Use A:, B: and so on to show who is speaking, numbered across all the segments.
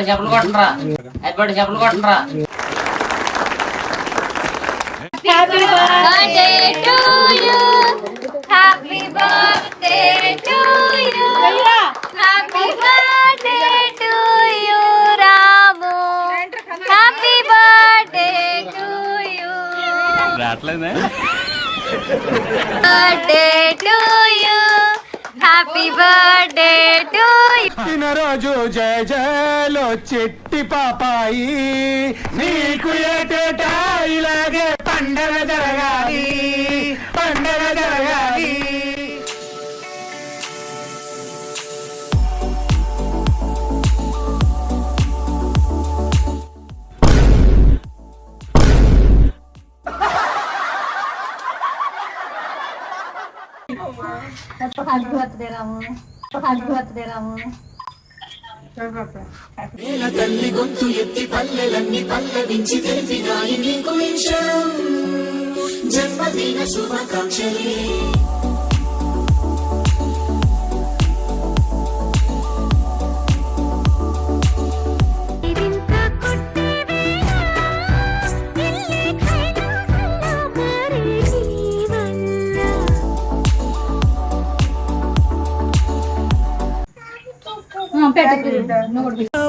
A: చెప్పులు కొట్టరా చెప్పులు కొట్టరా.
B: Happy birthday to you. Happy birthday to you. Happy birthday to you, Ramu. Happy birthday to you.
C: రాట్లేదే.
B: Birthday to you. Happy birthday to you.
D: రోజు జయ జయలో చెట్టి పాపాయి నీకు ఏటేటా ఇలాగే పండగ జరగాలి పండగ జరగాలి.
B: Happy birthday, Ramu. Happy birthday, Ramu.
E: తల్లి గొంతు ఎత్తి పల్లెలన్నీ పల్లవించి తెలిపినాయి నీకు విషయం జన్మదిన శుభాకాంక్షలే.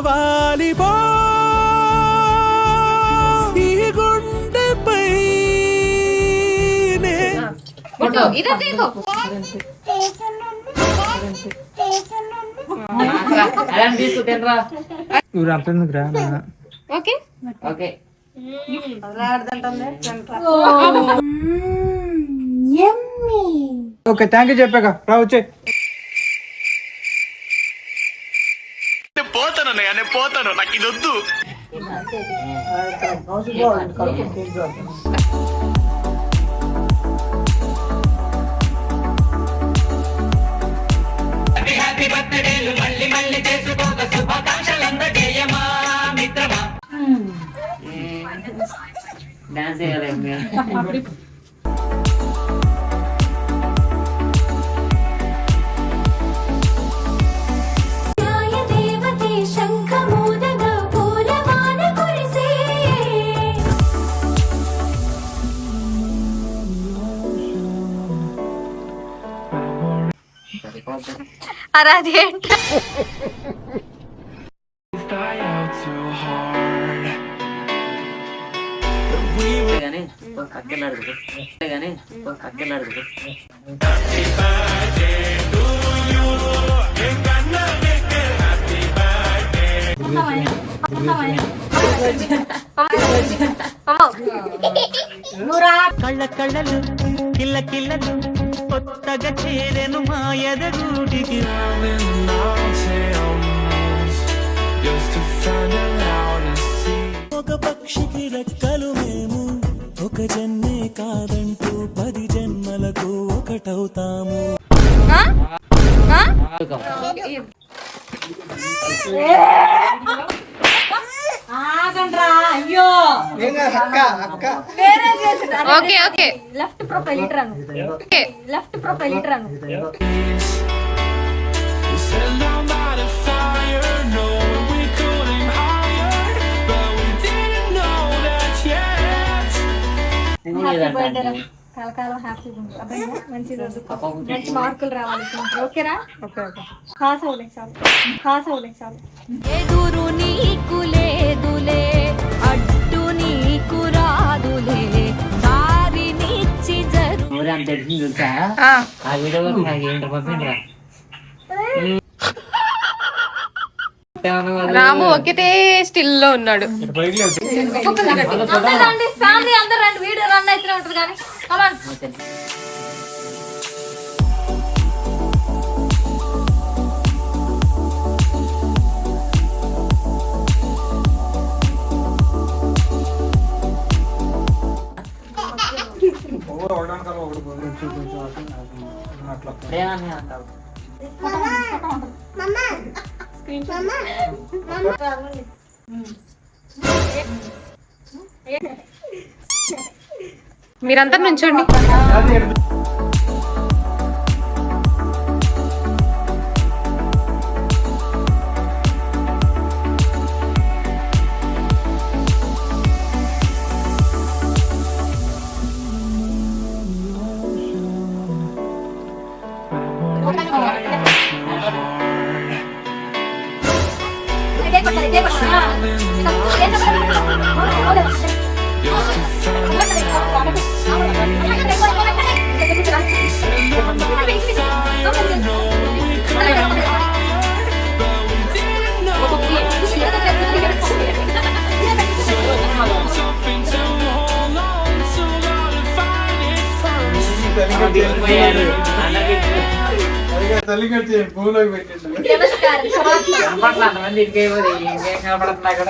D: వాలిపో ఈ గుండెపై
A: తీసుకుంటా.
B: Okay.
A: Okay
D: okay thank you చెప్పాక రా వచ్చే.
C: పోతాను నాకు ఇది వద్దు.
E: హ్యాపీ బర్త్డేలు మళ్ళీ మళ్ళీ చేసుకోక శుభాకాంక్షలందజేయమా మిత్రమా.
A: డాన్స్ చేయాలి.
B: అదేంట
A: కానీ కక్కెళ్ళాడు కానీ కక్కెళ్ళాడు.
E: కళ్ళ కళ్ళలు కిల్ల కిల్లలు కొత్తగా చేరెను మాయదగూటికి. ఒక పక్షికి రెక్కలు మేము ఒక జన్మే కాదంటూ 10 జన్మలకు ఒకటవుతాము.
B: అయ్యో ఓకే ఓకే లెఫ్ట్ ప్రొఫైల్ ఇటర్ అను. ఓకే లెఫ్ట్ ప్రొఫైల్ ఇటర్ అను. కలకాలం హ్యాపీగా ఉంటుంది. మంచి రోజు మంచి మార్కులు రావాలి. ఓకేరా? ఓకే ఓకే ఖాస్ అవులే చాలు ఖాస్ అవులే చాలు. ఎదురు నీకు లేదులే అడ్డు నీకు రాదులే దారినిచ్చి జరు.
A: అంత తెలిసింది తెలుసా ఆ వీడియో నాకేంటో పంపించరా.
F: రాము ఒకటే స్టిల్ లో ఉన్నాడు.
B: ఫ్యామిలీ అందరూ రండి. వీడియో రన్ అయితే ఉంటుంది కానీ
F: మీరంతా నుంచోండి.
B: నమస్కారం
A: కనపడలేదు అంతమంది ఇంకేం కనపడుతుంది అక్కడ